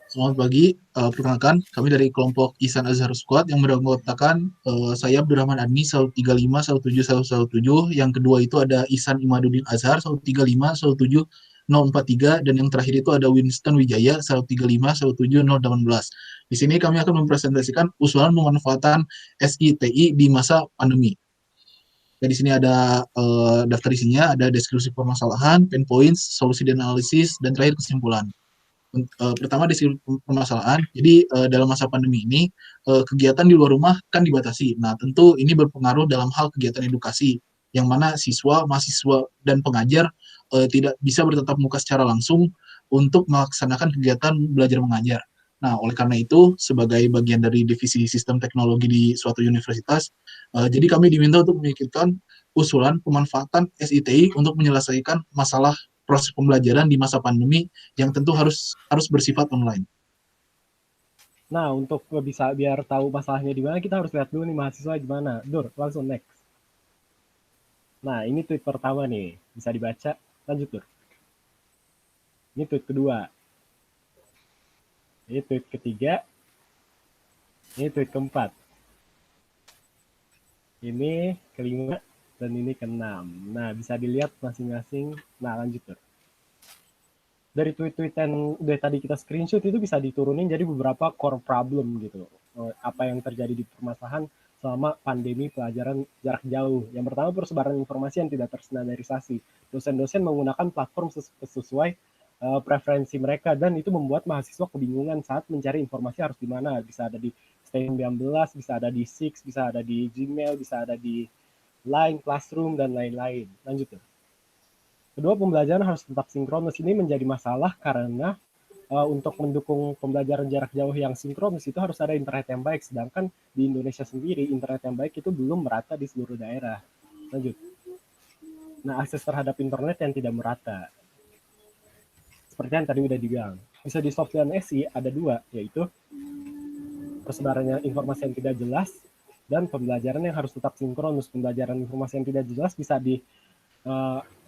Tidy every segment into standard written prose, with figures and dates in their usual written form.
Selamat pagi, perkenalkan kami dari kelompok Ihsan Azhar Squad yang beranggotakan saya Abdurrahman Adni 135 171 117, yang kedua itu ada Ihsan Imaduddin Azhar 135 170 043, dan yang terakhir itu ada Winston Wijaya 135 170 018. Di sini kami akan mempresentasikan usulan pemanfaatan SITI di masa pandemi. Ya, di sini ada daftar isinya, ada deskripsi permasalahan, pain points, solusi dan analisis, dan terakhir kesimpulan. Pertama dari permasalahan. Jadi dalam masa pandemi ini kegiatan di luar rumah kan dibatasi. Nah, tentu ini berpengaruh dalam hal kegiatan edukasi yang mana siswa, mahasiswa dan pengajar tidak bisa bertatap muka secara langsung untuk melaksanakan kegiatan belajar mengajar. Nah, oleh karena itu, sebagai bagian dari divisi sistem teknologi di suatu universitas, jadi kami diminta untuk memikirkan usulan pemanfaatan SITI untuk menyelesaikan masalah proses pembelajaran di masa pandemi yang tentu harus bersifat online. Nah, untuk bisa biar tahu masalahnya di mana, kita harus lihat dulu nih mahasiswa gimana. Dur, langsung next. Nah, ini tweet pertama nih. Bisa dibaca. Lanjut, Dur. Ini tweet kedua. Ini tweet ketiga. Ini tweet keempat. Ini kelima. Dan ini keenam. Nah, bisa dilihat masing-masing. Nah, lanjut, Dur. Dari tweet-tweet yang udah tadi kita screenshot itu bisa diturunin jadi beberapa core problem gitu. Apa yang terjadi di permasalahan selama pandemi pelajaran jarak jauh. Yang pertama, persebaran informasi yang tidak terstandarisasi. Dosen-dosen menggunakan platform sesuai preferensi mereka, dan itu membuat mahasiswa kebingungan saat mencari informasi harus di mana. Bisa ada di Stay19, bisa ada di Six, bisa ada di Gmail, bisa ada di Line, Classroom, dan lain-lain. Lanjut tuh. Kedua, pembelajaran harus tetap sinkronus. Ini menjadi masalah karena untuk mendukung pembelajaran jarak jauh yang sinkronus itu harus ada internet yang baik. Sedangkan di Indonesia sendiri, internet yang baik itu belum merata di seluruh daerah. Lanjut. Nah, akses terhadap internet yang tidak merata. Seperti yang tadi udah dibilang. Bisa di soft dan SI ada dua, yaitu persebarannya informasi yang tidak jelas dan pembelajaran yang harus tetap sinkronus. Pembelajaran informasi yang tidak jelas bisa di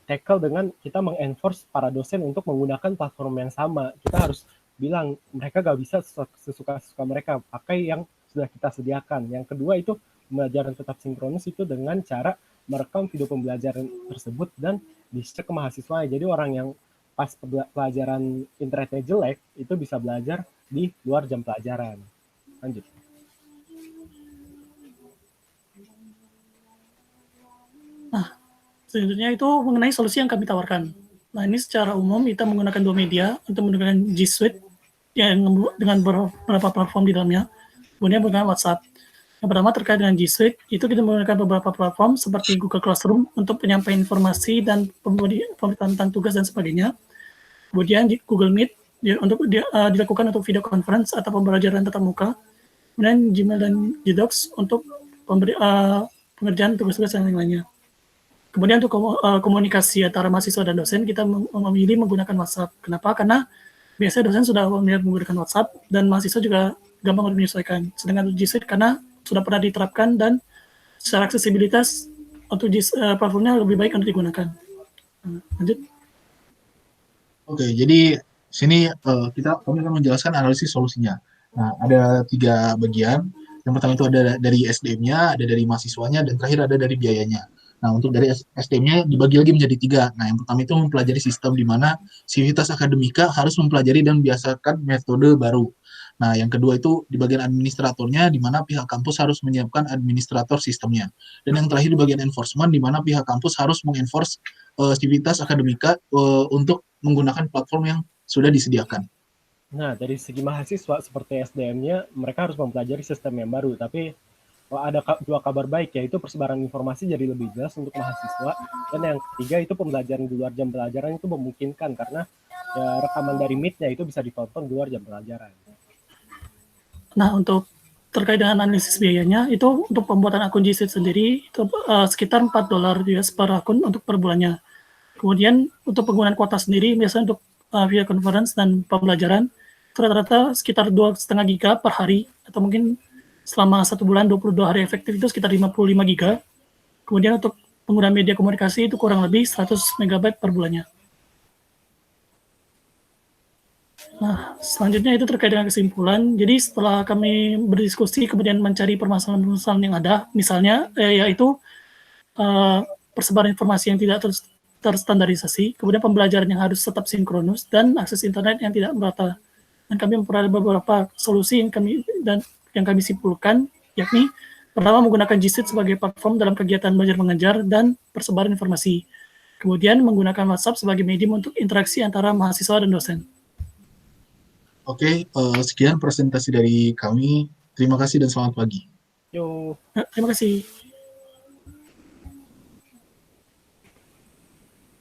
tackle dengan kita mengenforce para dosen untuk menggunakan platform yang sama. Kita harus bilang mereka gak bisa sesuka-suka mereka, pakai yang sudah kita sediakan. Yang kedua itu pembelajaran tetap sinkronus itu dengan cara merekam video pembelajaran tersebut dan di-share ke mahasiswa. Jadi orang yang pas pelajaran internetnya jelek itu bisa belajar di luar jam pelajaran. Lanjut. Nah, selanjutnya itu mengenai solusi yang kami tawarkan. Nah, ini secara umum kita menggunakan dua media untuk menggunakan G Suite yang dengan beberapa platform di dalamnya. Kemudian menggunakan WhatsApp. Yang pertama terkait dengan G Suite, itu kita menggunakan beberapa platform seperti Google Classroom untuk penyampaian informasi dan pemberitaan tentang tugas dan sebagainya. Kemudian Google Meet untuk dilakukan untuk video conference atau pembelajaran tatap muka. Kemudian Gmail dan Gdocs untuk pengerjaan tugas-tugas yang lainnya. Kemudian untuk komunikasi antara mahasiswa dan dosen, kita memilih menggunakan WhatsApp. Kenapa? Karena biasanya dosen sudah menggunakan WhatsApp dan mahasiswa juga gampang untuk menyesuaikan. Sedangkan G Suite karena sudah pernah diterapkan dan secara aksesibilitas untuk platformnya lebih baik untuk digunakan. Lanjut. Oke, jadi sini kami akan menjelaskan analisis solusinya. Nah, ada 3 bagian. Yang pertama itu ada dari SDM-nya, ada dari mahasiswanya, dan terakhir ada dari biayanya. Nah, untuk dari SDM-nya dibagi lagi menjadi 3. Nah, yang pertama itu mempelajari sistem di mana sivitas akademika harus mempelajari dan membiasakan metode baru. Nah, yang kedua itu di bagian administratornya, di mana pihak kampus harus menyiapkan administrator sistemnya. Dan yang terakhir di bagian enforcement, di mana pihak kampus harus mengenforce sivitas akademika untuk menggunakan platform yang sudah disediakan. Nah, dari segi mahasiswa seperti SDM-nya, mereka harus mempelajari sistem yang baru. Tapi ada dua kabar baik, yaitu persebaran informasi jadi lebih jelas untuk mahasiswa. Dan yang ketiga itu pembelajaran di luar jam pelajaran itu memungkinkan karena ya, rekaman dari Meet-nya itu bisa ditonton di luar jam pelajaran. Nah, untuk terkait dengan analisis biayanya, itu untuk pembuatan akun G Suite sendiri itu sekitar $4 US per akun untuk per bulannya. Kemudian untuk penggunaan kuota sendiri, biasanya untuk video conference dan pembelajaran, rata-rata sekitar 2,5 giga per hari, atau mungkin selama 1 bulan 22 hari efektif itu sekitar 55 giga. Kemudian untuk penggunaan media komunikasi itu kurang lebih 100 MB per bulannya. Nah, selanjutnya itu terkait dengan kesimpulan. Jadi setelah kami berdiskusi kemudian mencari permasalahan-permasalahan yang ada, misalnya yaitu persebaran informasi yang tidak terstandarisasi, kemudian pembelajaran yang harus tetap sinkronus, dan akses internet yang tidak merata. Dan kami memperoleh beberapa solusi yang kami simpulkan, yakni pertama menggunakan G Suite sebagai platform dalam kegiatan belajar mengajar dan persebaran informasi. Kemudian menggunakan WhatsApp sebagai medium untuk interaksi antara mahasiswa dan dosen. Oke, sekian presentasi dari kami. Terima kasih dan selamat pagi. Yo. Terima kasih.